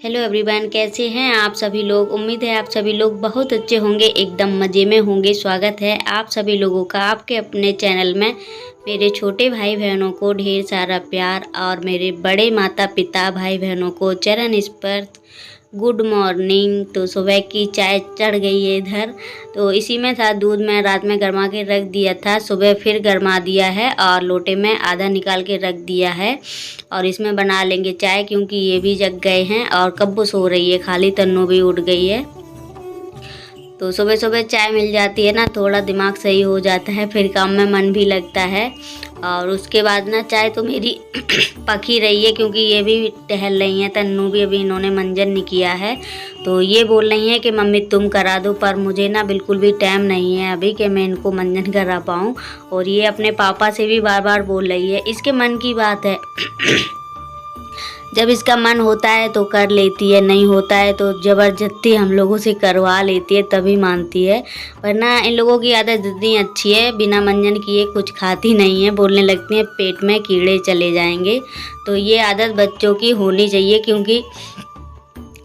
Hello everyone, कैसे हैं आप सभी लोग। उम्मीद है आप सभी लोग बहुत अच्छे होंगे, एकदम मज़े में होंगे। स्वागत है आप सभी लोगों का आपके अपने चैनल में। मेरे छोटे भाई बहनों को ढेर सारा प्यार और मेरे बड़े माता पिता भाई बहनों को चरण स्पर्श गुड मॉर्निंग। तो सुबह की चाय चढ़ गई है इधर, तो इसी में था दूध। मैं रात में गर्मा के रख दिया था, सुबह फिर गर्मा दिया है और लोटे में आधा निकाल के रख दिया है। और इसमें बना लेंगे चाय, क्योंकि ये भी जग गए हैं और कब्बू सो रही है, खाली तन्नू भी उठ गई है। तो सुबह सुबह चाय मिल जाती है ना, थोड़ा दिमाग सही हो जाता है, फिर काम में मन भी लगता है। और उसके बाद ना चाय तो मेरी पक ही रही है, क्योंकि ये भी टहल रही हैं। तन्नू भी अभी इन्होंने मंजन नहीं किया है, तो ये बोल रही हैं कि मम्मी तुम करा दो, पर मुझे ना बिल्कुल भी टाइम नहीं है अभी कि मैं इनको मंजन करा पाऊँ। और ये अपने पापा से भी बार बार बोल रही है, इसके मन की बात है। जब इसका मन होता है तो कर लेती है, नहीं होता है तो ज़बरदस्ती हम लोगों से करवा लेती है, तभी मानती है। वरना इन लोगों की आदत इतनी अच्छी है, बिना मंजन किए कुछ खाती नहीं है, बोलने लगती है पेट में कीड़े चले जाएंगे। तो ये आदत बच्चों की होनी चाहिए, क्योंकि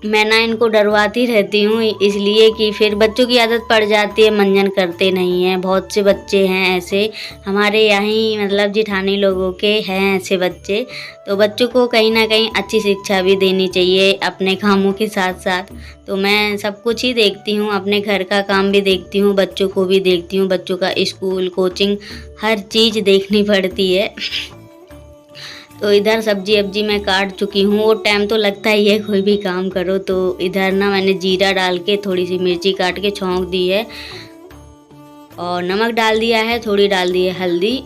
मैं ना इनको डरवाती रहती हूँ, इसलिए कि फिर बच्चों की आदत पड़ जाती है, मंजन करते नहीं हैं। बहुत से बच्चे हैं ऐसे, हमारे यहाँ ही मतलब जिठानी लोगों के हैं ऐसे बच्चे। तो बच्चों को कहीं ना कहीं अच्छी शिक्षा भी देनी चाहिए अपने कामों के साथ साथ। तो मैं सब कुछ ही देखती हूँ, अपने घर का काम भी देखती हूँ, बच्चों को भी देखती हूँ, बच्चों का स्कूल कोचिंग हर चीज़ देखनी पड़ती है। तो इधर सब्जी अब्जी मैं काट चुकी हूँ, वो टाइम तो लगता ही है कोई भी काम करो। तो इधर ना मैंने जीरा डाल के थोड़ी सी मिर्ची काट के छौंक दी है और नमक डाल दिया है, थोड़ी डाल दी है हल्दी।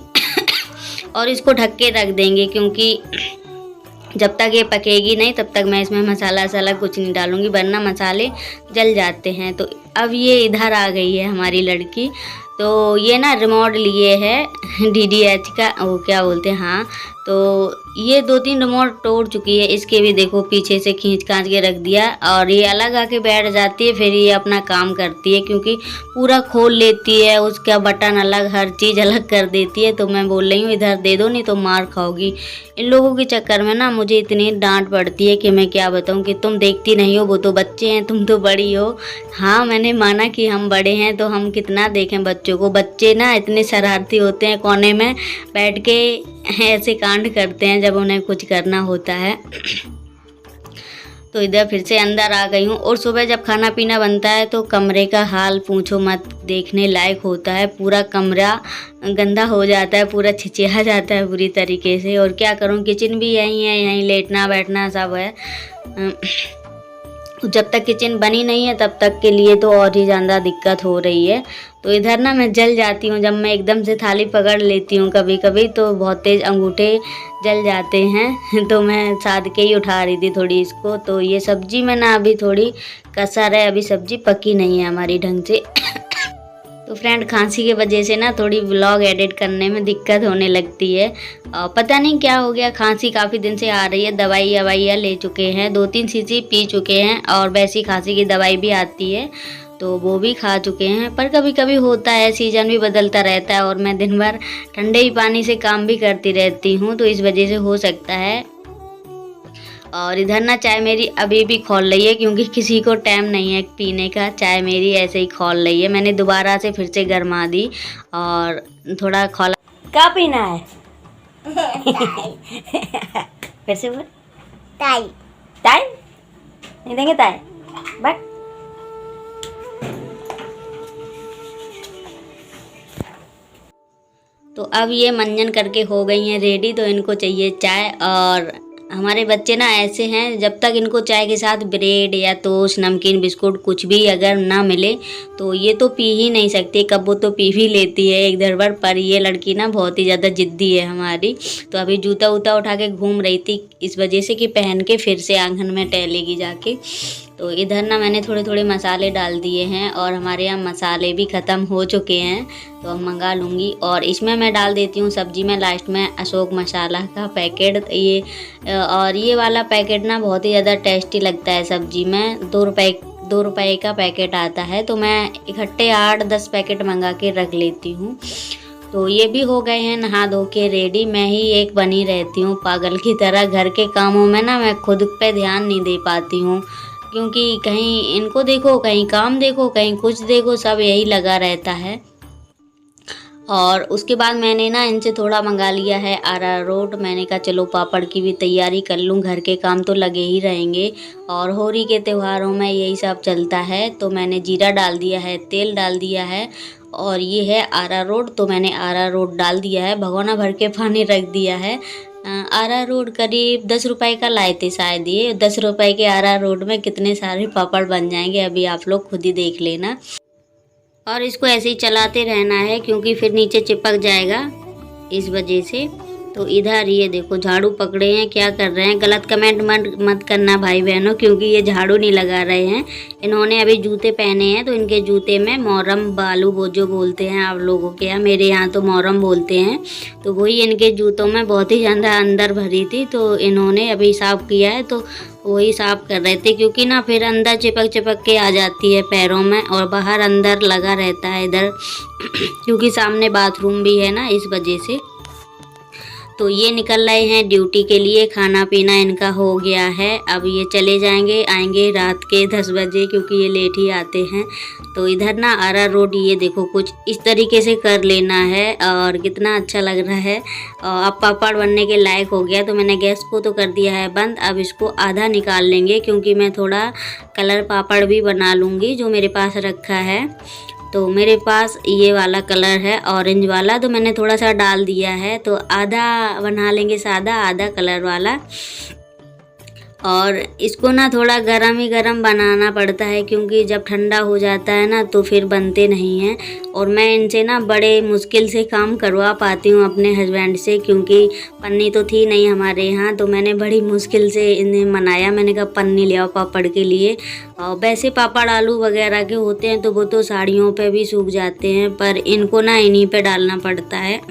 और इसको ढक के रख देंगे, क्योंकि जब तक ये पकेगी नहीं तब तक मैं इसमें मसाला वसाला कुछ नहीं डालूँगी, वरना मसाले जल जाते हैं। तो अब ये इधर आ गई है हमारी लड़की। तो ये ना रिमोट लिए है DDH का, वो क्या बोलते हैं, हाँ। तो ये 2-3 रिमोट तोड़ चुकी है, इसके भी देखो पीछे से खींच खांच के रख दिया। और ये अलग आके बैठ जाती है, फिर ये अपना काम करती है, क्योंकि पूरा खोल लेती है, उसका बटन अलग, हर चीज़ अलग कर देती है। तो मैं बोल रही हूँ इधर दे दो, नहीं तो मार खाओगी। इन लोगों के चक्कर में ना मुझे इतनी डांट पड़ती है कि मैं क्या बताऊँ, कि तुम देखती नहीं हो, वो तो बच्चे हैं, तुम तो बड़ी हो। हाँ, मैंने माना कि हम बड़े हैं तो हम कितना देखें बच्चों को। बच्चे ना इतने शरारती होते हैं, कोने में बैठ के ऐसे कांड करते हैं जब उन्हें कुछ करना होता है। तो इधर फिर से अंदर आ गई हूँ। और सुबह जब खाना पीना बनता है तो कमरे का हाल पूछो मत, देखने लायक होता है। पूरा कमरा गंदा हो जाता है, पूरा छिछिया जाता है बुरी तरीके से। और क्या करूँ, किचन भी यहीं है, यहीं लेटना बैठना सब है। जब तक किचन बनी नहीं है तब तक के लिए तो और ही ज़्यादा दिक्कत हो रही है। तो इधर ना मैं जल जाती हूँ, जब मैं एकदम से थाली पकड़ लेती हूँ कभी कभी, तो बहुत तेज़ अंगूठे जल जाते हैं। तो मैं साध के ही उठा रही थी थोड़ी इसको। तो ये सब्जी में ना अभी थोड़ी कसर है, अभी सब्जी पकी नहीं है हमारी ढंग से। तो फ्रेंड, खांसी की वजह से ना थोड़ी व्लॉग एडिट करने में दिक्कत होने लगती है। पता नहीं क्या हो गया, खांसी काफ़ी दिन से आ रही है। दवाइयाँ ले चुके हैं, 2-3 शीशी पी चुके हैं, और वैसी खांसी की दवाई भी आती है तो वो भी खा चुके हैं। पर कभी कभी होता है, सीज़न भी बदलता रहता है, और मैं दिन भर ठंडे ही पानी से काम भी करती रहती हूँ, तो इस वजह से हो सकता है। और इधर ना चाय मेरी अभी भी खौल रही है, क्योंकि किसी को टाइम नहीं है पीने का। चाय मेरी ऐसे ही खौल रही है, मैंने दोबारा से फिर से गरमा दी और थोड़ा खौला। क्या पीना है? फिर से बोल। ताई ताई नहीं देंगे ताई, बट तो अब ये मंजन करके हो गई हैं रेडी, तो इनको चाहिए चाय। और हमारे बच्चे ना ऐसे हैं, जब तक इनको चाय के साथ ब्रेड या टोस्ट, नमकीन, बिस्कुट कुछ भी अगर ना मिले तो ये तो पी ही नहीं सकती। कब वो तो पी भी लेती है एक दरबार, पर ये लड़की ना बहुत ही ज़्यादा जिद्दी है हमारी। तो अभी जूता वूता उठा के घूम रही थी, इस वजह से कि पहन के फिर से आंगन में टहलेगी जाके। तो इधर ना मैंने थोड़े थोड़े मसाले डाल दिए हैं, और हमारे यहाँ मसाले भी ख़त्म हो चुके हैं, तो अब मंगा लूँगी। और इसमें मैं डाल देती हूँ सब्जी में लास्ट में अशोक मसाला का पैकेट। ये वाला पैकेट ना बहुत ही ज़्यादा टेस्टी लगता है सब्जी में। 2 रुपए का पैकेट आता है, तो मैं इकट्ठे 8-10 पैकेट मंगा के रख लेती हूँ। तो ये भी हो गए हैं नहा धो के रेडी। मैं ही एक बनी रहती हूँ पागल की तरह, घर के कामों में ना मैं खुद पे ध्यान नहीं दे पाती हूँ, क्योंकि कहीं इनको देखो, कहीं काम देखो, कहीं कुछ देखो, सब यही लगा रहता है। और उसके बाद मैंने ना इनसे थोड़ा मंगा लिया है अरारोट। मैंने कहा चलो पापड़ की भी तैयारी कर लूँ, घर के काम तो लगे ही रहेंगे और होली के त्योहारों में यही सब चलता है। तो मैंने जीरा डाल दिया है, तेल डाल दिया है और ये है अरारोट। तो मैंने अरारोट डाल दिया है, भगोना भर के पानी रख दिया है। अरारोट करीब 10 रुपए का लाए थे शायद। ये 10 रुपए के अरारोट में कितने सारे पापड़ बन जाएंगे अभी आप लोग खुद ही देख लेना। और इसको ऐसे ही चलाते रहना है क्योंकि फिर नीचे चिपक जाएगा इस वजह से। तो इधर ये देखो झाड़ू पकड़े हैं, क्या कर रहे हैं, गलत कमेंट मत करना भाई बहनों, क्योंकि ये झाड़ू नहीं लगा रहे हैं। इन्होंने अभी जूते पहने हैं तो इनके जूते में मोहर्रम बालू वो जो बोलते हैं आप लोगों के यहाँ, मेरे यहाँ तो मोहर्रम बोलते हैं। तो वही इनके जूतों में बहुत ही ज़्यादा अंदर भरी थी, तो इन्होंने अभी साफ़ किया है। तो वही साफ़ कर रहे थे क्योंकि ना फिर अंदर चिपक चिपक के आ जाती है पैरों में और बाहर अंदर लगा रहता है इधर क्योंकि सामने बाथरूम भी है ना, इस वजह से। तो ये निकल रहे हैं ड्यूटी के लिए, खाना पीना इनका हो गया है। अब ये चले जाएंगे, आएंगे रात के 10 बजे क्योंकि ये लेट ही आते हैं। तो इधर ना अरारोट ये देखो कुछ इस तरीके से कर लेना है और कितना अच्छा लग रहा है। अब पापड़ बनने के लायक हो गया तो मैंने गैस को तो कर दिया है बंद। अब इसको आधा निकाल लेंगे क्योंकि मैं थोड़ा कलर पापड़ भी बना लूँगी जो मेरे पास रखा है। तो मेरे पास ये वाला कलर है ऑरेंज वाला, तो मैंने थोड़ा सा डाल दिया है। तो आधा बना लेंगे सादा, आधा कलर वाला। और इसको ना थोड़ा गरम ही गरम बनाना पड़ता है क्योंकि जब ठंडा हो जाता है ना तो फिर बनते नहीं हैं। और मैं इनसे ना बड़े मुश्किल से काम करवा पाती हूँ अपने हस्बैंड से, क्योंकि पन्नी तो थी नहीं हमारे यहाँ। तो मैंने बड़ी मुश्किल से इन्हें मनाया, मैंने कहा पन्नी ले आओ पापड़ के लिए। और वैसे पापड़ आलू वगैरह के होते हैं तो वो तो साड़ियों पे भी सूख जाते हैं, पर इनको ना इन्हीं पे डालना पड़ता है।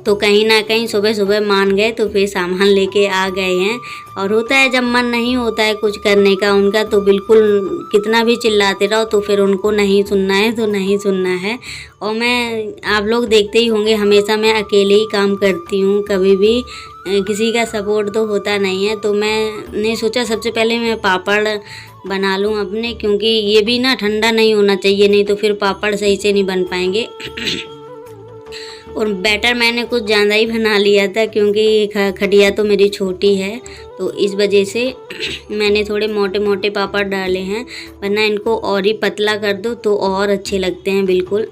तो कहीं ना कहीं सुबह सुबह मान गए तो फिर सामान लेके आ गए हैं। और होता है जब मन नहीं होता है कुछ करने का उनका, तो बिल्कुल कितना भी चिल्लाते रहो तो फिर उनको नहीं सुनना है तो नहीं सुनना है। और मैं, आप लोग देखते ही होंगे, हमेशा मैं अकेले ही काम करती हूँ, कभी भी किसी का सपोर्ट तो होता नहीं है। तो मैंने सोचा सबसे पहले मैं पापड़ बना लूँ अपने, क्योंकि ये भी ना ठंडा नहीं होना चाहिए, नहीं तो फिर पापड़ सही से नहीं बन पाएंगे। और बैटर मैंने कुछ ज़्यादा ही बना लिया था क्योंकि खटिया तो मेरी छोटी है, तो इस वजह से मैंने थोड़े मोटे मोटे पापड़ डाले हैं, वरना इनको और ही पतला कर दो तो और अच्छे लगते हैं बिल्कुल।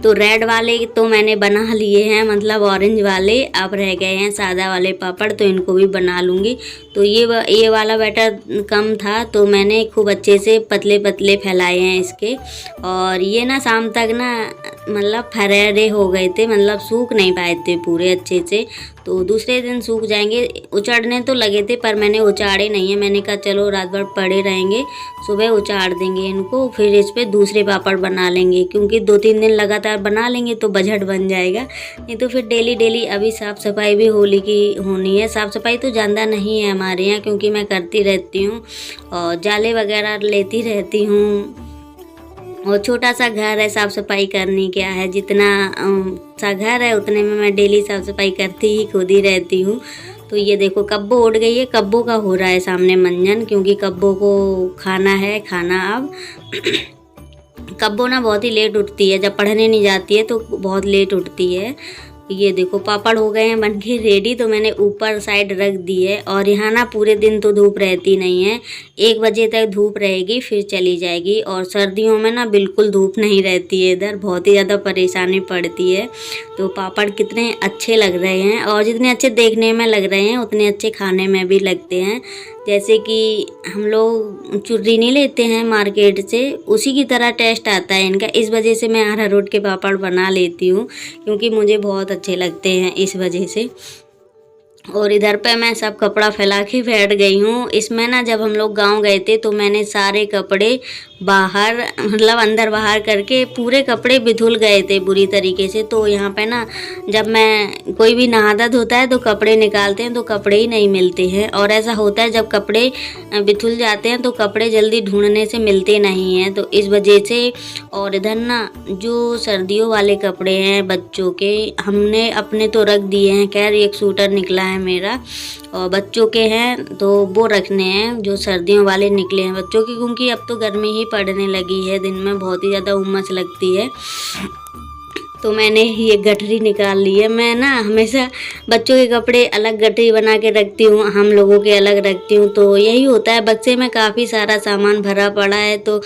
तो रेड वाले तो मैंने बना लिए हैं, मतलब ऑरेंज वाले। अब रह गए हैं सादा वाले पापड़, तो इनको भी बना लूँगी। तो ये वाला बैटर कम था तो मैंने खूब अच्छे से पतले पतले फैलाए हैं इसके। और ये ना शाम तक ना मतलब फरारे हो गए थे, मतलब सूख नहीं पाए थे पूरे अच्छे से। तो दूसरे दिन सूख जाएंगे, उचाड़ने तो लगे थे पर मैंने उचाड़े नहीं है। मैंने कहा चलो रात भर पड़े रहेंगे, सुबह उचाड़ देंगे इनको, फिर इस पर दूसरे पापड़ बना लेंगे, क्योंकि 2-3 दिन लगातार बना लेंगे तो बजट बन जाएगा। नहीं तो फिर डेली डेली अभी साफ़ सफाई भी होली की होनी है। साफ़ सफाई तो ज़्यादा नहीं है हमारे यहाँ क्योंकि मैं करती रहती हूँ और जाले वगैरह लेती रहती हूँ। और छोटा सा घर है, साफ़ सफाई करनी क्या है, जितना सा घर है उतने में मैं डेली साफ़ सफाई करती ही खुद ही रहती हूँ। तो ये देखो कब्बो उड़ गई है, कब्बो का हो रहा है सामने मंजन, क्योंकि कब्बो को खाना है खाना अब। कब्बो ना बहुत ही लेट उठती है, जब पढ़ने नहीं जाती है तो बहुत लेट उठती है। ये देखो पापड़ हो गए हैं बन के रेडी, तो मैंने ऊपर साइड रख दी है। और यहाँ ना पूरे दिन तो धूप रहती नहीं है, 1 बजे तक धूप रहेगी फिर चली जाएगी। और सर्दियों में ना बिल्कुल धूप नहीं रहती है, इधर बहुत ही ज़्यादा परेशानी पड़ती है। तो पापड़ कितने अच्छे लग रहे हैं, और जितने अच्छे देखने में लग रहे हैं उतने अच्छे खाने में भी लगते हैं। जैसे कि हम लोग चुर्री नहीं लेते हैं मार्केट से, उसी की तरह टेस्ट आता है इनका। इस वजह से मैं अरारोट के पापड़ बना लेती हूँ क्योंकि मुझे बहुत अच्छे लगते हैं इस वजह से। और इधर पे मैं सब कपड़ा फैला के बैठ गई हूँ। इसमें ना जब हम लोग गांव गए थे तो मैंने सारे कपड़े बाहर मतलब अंदर बाहर करके पूरे कपड़े बिधुल गए थे बुरी तरीके से। तो यहाँ पे ना जब मैं कोई भी नहा धोता है तो कपड़े निकालते हैं तो कपड़े ही नहीं मिलते हैं। और ऐसा होता है जब कपड़े बिधुल जाते हैं तो कपड़े जल्दी ढूंढने से मिलते नहीं हैं, तो इस वजह से। और इधर ना जो सर्दियों वाले कपड़े हैं बच्चों के हमने अपने तो रख दिए हैं। खैर एक सूटर निकला है मेरा और बच्चों के हैं तो वो रखने हैं जो सर्दियों वाले निकले हैं बच्चों के, क्योंकि अब तो गर्मी ही पड़ने लगी है, दिन में बहुत ही ज़्यादा उमस लगती है। तो मैंने ये गठरी निकाल ली है। मैं ना हमेशा बच्चों के कपड़े अलग गठरी बना के रखती हूँ, हम लोगों के अलग रखती हूँ। तो यही होता है, बक्से में काफ़ी सारा सामान भरा पड़ा है तो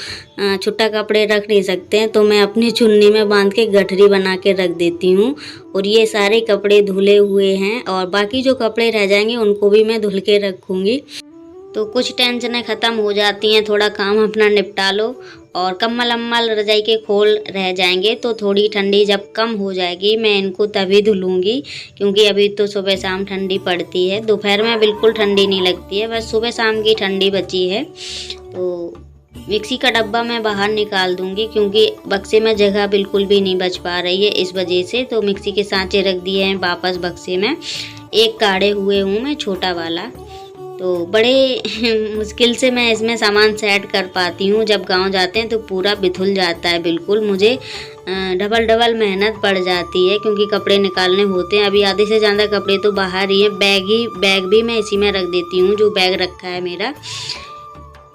छुट्टा कपड़े रख नहीं सकते हैं, तो मैं अपनी चुन्नी में बांध के गठरी बना के रख देती हूँ। और ये सारे कपड़े धुले हुए हैं और बाकी जो कपड़े रह जाएंगे उनको भी मैं धुल के रखूँगी। तो कुछ टेंशनें ख़त्म हो जाती हैं, थोड़ा काम अपना निपटा लो। और कम्बल अम्बल रजाई के खोल रह जाएंगे तो थोड़ी ठंडी जब कम हो जाएगी मैं इनको तभी धुलूँगी, क्योंकि अभी तो सुबह शाम ठंडी पड़ती है। दोपहर में बिल्कुल ठंडी नहीं लगती है, बस सुबह शाम की ठंडी बची है। तो मिक्सी का डब्बा मैं बाहर निकाल दूँगी क्योंकि बक्से में जगह बिल्कुल भी नहीं बच पा रही है इस वजह से। तो मिक्सी के सांचे रख दिए हैं वापस बक्से में। एक काढ़े हुए हूँ मैं छोटा वाला, तो बड़े मुश्किल से मैं इसमें सामान सेट कर पाती हूँ। जब गांव जाते हैं तो पूरा बिथुल जाता है बिल्कुल, मुझे डबल मेहनत पड़ जाती है क्योंकि कपड़े निकालने होते हैं। अभी आधे से ज़्यादा कपड़े तो बाहर ही हैं। बैग भी मैं इसी में रख देती हूँ, जो बैग रखा है मेरा,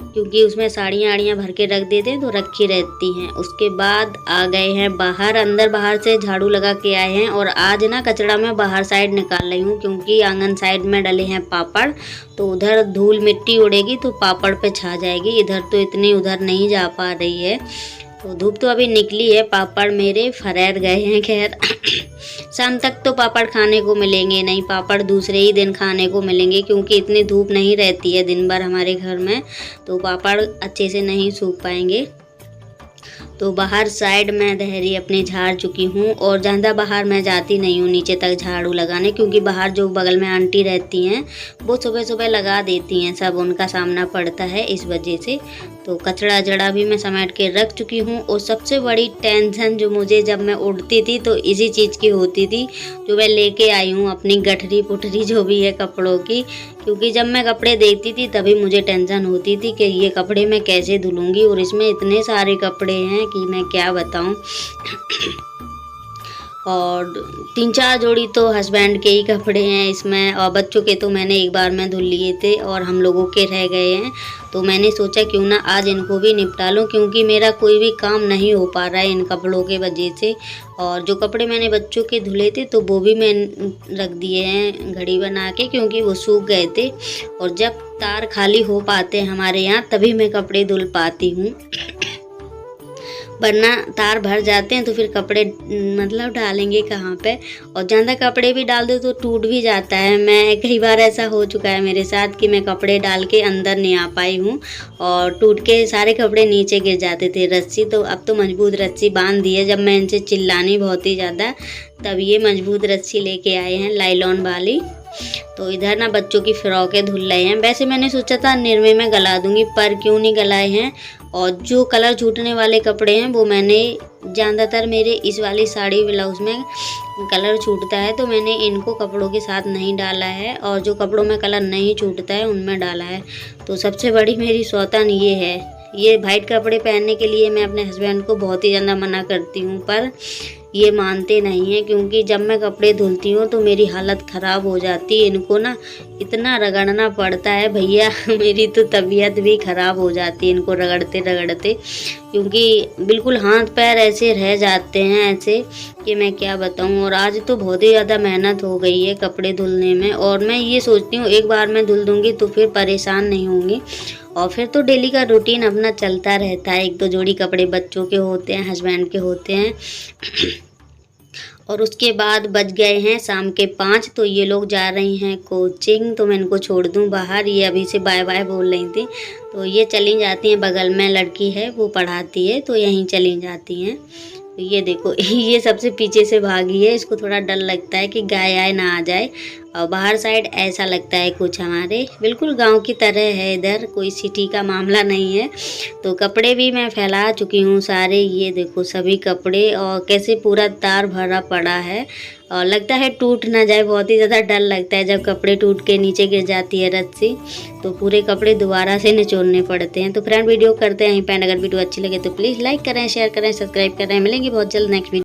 क्योंकि उसमें साड़ियाँ आड़ियाँ भर के रख देते हैं तो रखी रहती हैं। उसके बाद आ गए हैं बाहर, अंदर बाहर से झाड़ू लगा के आए हैं। और आज ना कचरा मैं बाहर साइड निकाल रही हूँ क्योंकि आंगन साइड में डले हैं पापड़, तो उधर धूल मिट्टी उड़ेगी तो पापड़ पे छा जाएगी। इधर तो इतनी उधर नहीं जा पा रही है। तो धूप तो अभी निकली है, पापड़ मेरे फरैर गए हैं। खैर शाम तक तो पापड़ खाने को मिलेंगे नहीं, पापड़ दूसरे ही दिन खाने को मिलेंगे क्योंकि इतनी धूप नहीं रहती है दिन भर हमारे घर में, तो पापड़ अच्छे से नहीं सूख पाएंगे। तो बाहर साइड में दहरी अपनी झाड़ चुकी हूँ और ज़्यादा बाहर मैं जाती नहीं हूँ नीचे तक झाड़ू लगाने, क्योंकि बाहर जो बगल में आंटी रहती हैं वो सुबह सुबह लगा देती हैं, सब उनका सामना पड़ता है इस वजह से। तो कचड़ा जड़ा भी मैं समेट के रख चुकी हूँ। और सबसे बड़ी टेंशन जो मुझे जब मैं उड़ती थी तो इसी चीज़ की होती थी, जो मैं लेके आई हूँ अपनी गठरी पुठरी जो भी है कपड़ों की, क्योंकि जब मैं कपड़े देखती थी तभी मुझे टेंशन होती थी कि ये कपड़े मैं कैसे धुलूँगी। और इसमें इतने सारे कपड़े हैं कि मैं क्या बताऊँ। और 3-4 जोड़ी तो हस्बैंड के ही कपड़े हैं इसमें, और बच्चों के तो मैंने एक बार में धुल लिए थे और हम लोगों के रह गए हैं। तो मैंने सोचा क्यों ना आज इनको भी निपटा लूँ, क्योंकि मेरा कोई भी काम नहीं हो पा रहा है इन कपड़ों के वजह से। और जो कपड़े मैंने बच्चों के धुले थे तो वो भी मैं रख दिए हैं घड़ी बना के, क्योंकि वो सूख गए थे। और जब तार खाली हो पाते हैं हमारे यहाँ तभी मैं कपड़े धुल पाती हूँ, वरना तार भर जाते हैं तो फिर कपड़े मतलब डालेंगे कहाँ पे। और ज़्यादा कपड़े भी डाल दो तो टूट भी जाता है। मैं कई बार ऐसा हो चुका है मेरे साथ कि मैं कपड़े डाल के अंदर नहीं आ पाई हूँ और टूट के सारे कपड़े नीचे गिर जाते थे। रस्सी तो अब तो मजबूत रस्सी बांध दी है, जब मैं इनसे चिल्लानी बहुत ही ज़्यादा तब ये मजबूत रस्सी लेके आए हैं लाइलॉन वाली। तो इधर ना बच्चों की फ्रॉकें धुल रहे हैं। वैसे मैंने सोचा था निरमे में गला दूंगी, पर क्यों नहीं गलाए हैं। और जो कलर छूटने वाले कपड़े हैं वो मैंने ज़्यादातर मेरे इस वाली साड़ी ब्लाउज में कलर छूटता है तो मैंने इनको कपड़ों के साथ नहीं डाला है, और जो कपड़ों में कलर नहीं छूटता है उनमें डाला है। तो सबसे बड़ी मेरी सौतन ये है। ये वाइट कपड़े पहनने के लिए मैं अपने हस्बैंड को बहुत ही ज़्यादा मना करती हूँ, पर ये मानते नहीं हैं, क्योंकि जब मैं कपड़े धुलती हूँ तो मेरी हालत ख़राब हो जाती है। इनको ना इतना रगड़ना पड़ता है भैया, मेरी तो तबीयत भी ख़राब हो जाती है इनको रगड़ते रगड़ते, क्योंकि बिल्कुल हाथ पैर ऐसे रह जाते हैं ऐसे कि मैं क्या बताऊँ। और आज तो बहुत ही ज़्यादा मेहनत हो गई है कपड़े धुलने में, और मैं ये सोचती हूँ एक बार मैं धुल दूँगी तो फिर परेशान नहीं होंगी, और फिर तो डेली का रूटीन अपना चलता रहता है। 1-2 जोड़ी कपड़े बच्चों के होते हैं, हस्बैंड के होते हैं। और उसके बाद बज गए हैं शाम के 5, तो ये लोग जा रही हैं कोचिंग, तो मैं इनको छोड़ दूं बाहर। ये अभी से बाय बाय बोल रही थी, तो ये चली जाती हैं, बगल में लड़की है वो पढ़ाती है तो यहीं चली जाती हैं। तो ये देखो ये सबसे पीछे से भागी है, इसको थोड़ा डर लगता है कि गाय आए ना आ जाए। और बाहर साइड ऐसा लगता है कुछ हमारे बिल्कुल गांव की तरह है, इधर कोई सिटी का मामला नहीं है। तो कपड़े भी मैं फैला चुकी हूँ सारे, ये देखो सभी कपड़े, और कैसे पूरा तार भरा पड़ा है और लगता है टूट ना जाए, बहुत ही ज़्यादा डर लगता है जब कपड़े टूट के नीचे गिर जाती है रस्सी, तो पूरे कपड़े दोबारा से निचोड़ने पड़ते हैं। तो फ्रेंड वीडियो करते हैं यहीं पे, अगर वीडियो अच्छी लगे तो प्लीज़ लाइक करें, शेयर करें, सब्सक्राइब करें। मिलेंगे बहुत जल्द नेक्स्ट वीडियो।